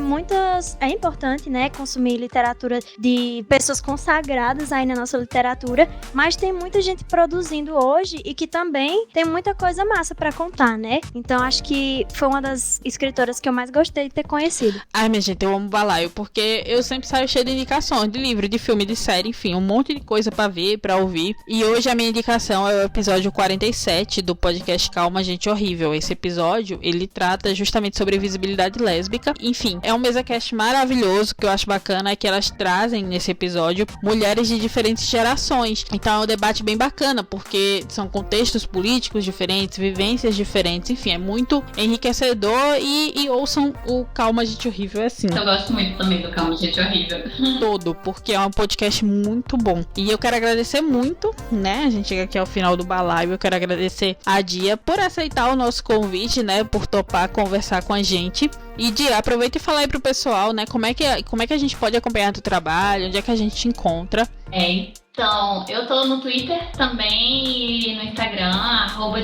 é importante, né? Consumir literatura de pessoas consagradas aí na nossa literatura, mas tem muita gente produzindo hoje e que também tem muita coisa massa pra contar, né? Então acho que foi uma das escritoras que eu mais gostei de ter conhecido. Ai, minha gente, eu amo Balaio, porque eu sempre saio cheio de indicações, de livro, de filme, de série, enfim, um monte de coisa pra ver, pra ouvir. E hoje a minha indicação é o episódio 47 do podcast Calma, Gente Horrível. Esse episódio, ele trata justamente sobre visibilidade lésbica. Enfim, é um mesacast maravilhoso, que eu acho bacana, é que elas trazem nesse episódio mulheres de diferentes gerações. Então é um debate bem bacana, porque são contextos políticos diferentes, vivências diferentes, enfim, é muito enriquecedor e ouçam o Calma, Gente Horrível, é assim. Eu gosto muito também do Calma, Gente Horrível. Todo, porque é um podcast muito bom. E eu quero agradecer muito, né? A gente chega aqui ao final do Balaio. Eu quero agradecer a Dia por aceitar o nosso convite, né? Por topar conversar com a gente. E Dia, aproveita e fala aí pro pessoal, né? Como é que a gente pode acompanhar teu trabalho? Onde é que a gente te encontra? Então, eu tô no Twitter também e no Instagram,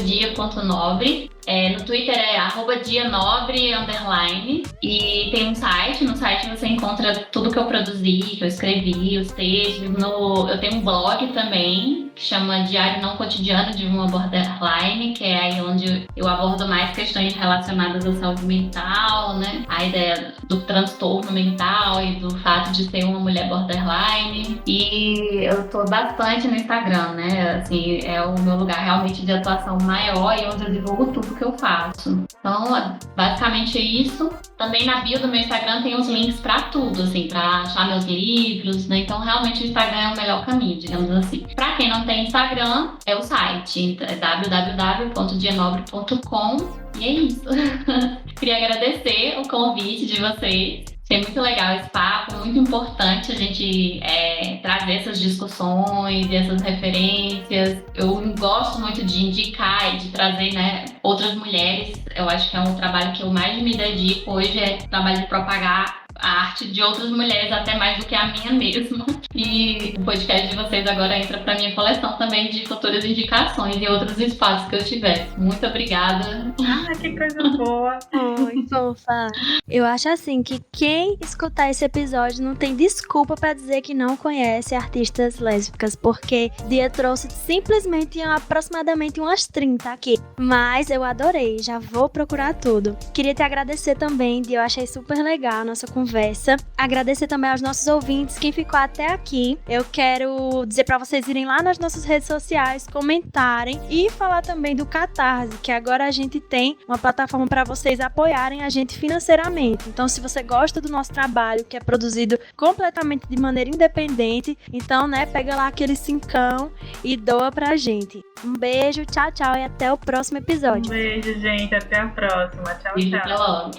@dia.nobre. No Twitter é @dianobre_. E tem um site, no site você encontra tudo que eu produzi, que eu escrevi, os textos. Eu tenho um blog também, que chama Diário Não Cotidiano de uma Borderline, que é aí onde eu abordo mais questões relacionadas à saúde mental, né? A ideia do transtorno mental e do fato de ser uma mulher borderline. E eu tô bastante no Instagram, né? Assim, é o meu lugar realmente de atuação maior e onde eu divulgo tudo que eu faço. Então, basicamente é isso. Também na bio do meu Instagram tem os links pra tudo, assim, pra achar meus livros, né? Então, realmente o Instagram é o melhor caminho, digamos assim. Pra quem não tem Instagram, é o site, é www.dianobre.com. E é isso. Queria agradecer o convite de vocês. Foi muito legal esse papo, muito importante a gente trazer essas discussões e essas referências. Eu gosto muito de indicar e de trazer, né, outras mulheres. Eu acho que é um trabalho que eu mais me dedico hoje, é o trabalho de propagar a arte de outras mulheres, até mais do que a minha mesma. E o podcast de vocês agora entra pra minha coleção também de futuras indicações e outros espaços que eu tiver. Muito obrigada. Que coisa boa. Oi, fofa. Eu acho assim que quem escutar esse episódio não tem desculpa pra dizer que não conhece artistas lésbicas, porque Dia trouxe simplesmente aproximadamente umas 30 aqui. Mas eu adorei, já vou procurar tudo. Queria te agradecer também, Dia, eu achei super legal a nossa conversa. Agradecer também aos nossos ouvintes, quem ficou até aqui. Eu quero dizer pra vocês irem lá nas nossas redes sociais, comentarem e falar também do Catarse, que agora a gente tem uma plataforma pra vocês apoiarem a gente financeiramente. Então, se você gosta do nosso trabalho, que é produzido completamente de maneira independente, então, né, pega lá aquele 5 e doa pra gente. Um beijo, tchau, tchau e até o próximo episódio. Um beijo, gente, até a próxima. Tchau, Beijo, tchau. até logo.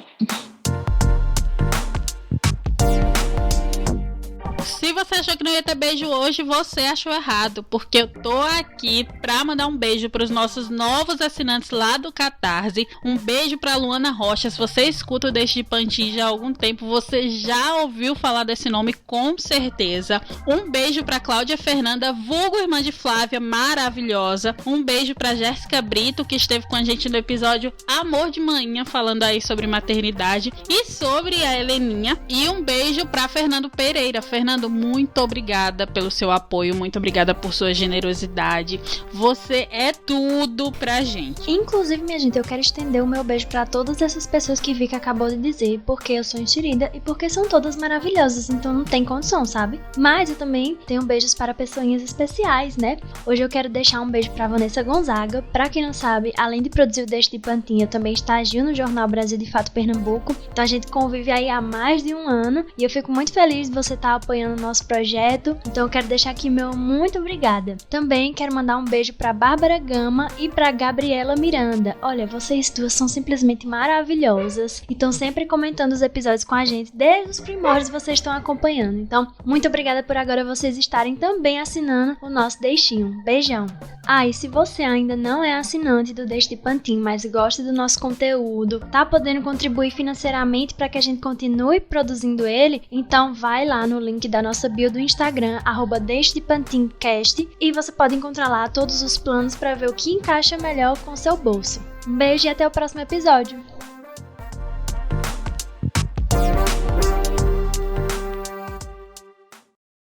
Se você achou que não ia ter beijo hoje, você achou errado, porque eu tô aqui pra mandar um beijo pros nossos novos assinantes lá do Catarse. Um beijo pra Luana Rocha. Se você escuta o Deixe de Pantin já há algum tempo, você já ouviu falar desse nome com certeza. Um beijo pra Cláudia Fernanda, vulgo irmã de Flávia, maravilhosa. Um beijo pra Jéssica Brito, que esteve com a gente no episódio Amor de Manhã, falando aí sobre maternidade e sobre a Heleninha. E um beijo pra Fernando Pereira. Fernando, muito obrigada pelo seu apoio, muito obrigada por sua generosidade. Você é tudo pra gente. Inclusive, minha gente, eu quero estender o meu beijo pra todas essas pessoas que Vika acabou de dizer, porque eu sou enxerida e porque são todas maravilhosas, então não tem condição, sabe? Mas eu também tenho beijos para pessoinhas especiais, né? Hoje eu quero deixar um beijo pra Vanessa Gonzaga. Pra quem não sabe, além de produzir o Deixe de Pantin, eu também estagio no jornal Brasil de Fato Pernambuco, então a gente convive aí há mais de 1 ano e eu fico muito feliz de você estar apoiando o nosso projeto, então eu quero deixar aqui meu muito obrigada. Também quero mandar um beijo pra Bárbara Gama e pra Gabriela Miranda. Olha, vocês duas são simplesmente maravilhosas e estão sempre comentando os episódios com a gente, desde os primórdios vocês estão acompanhando, então muito obrigada por agora vocês estarem também assinando o nosso Deixinho. Beijão! E se você ainda não é assinante do Deixe de Pantin, mas gosta do nosso conteúdo, tá podendo contribuir financeiramente para que a gente continue produzindo ele, então vai lá no link da nossa bio bio do Instagram, @DenteDePantinCast, e você pode encontrar lá todos os planos para ver o que encaixa melhor com o seu bolso. Um beijo e até o próximo episódio!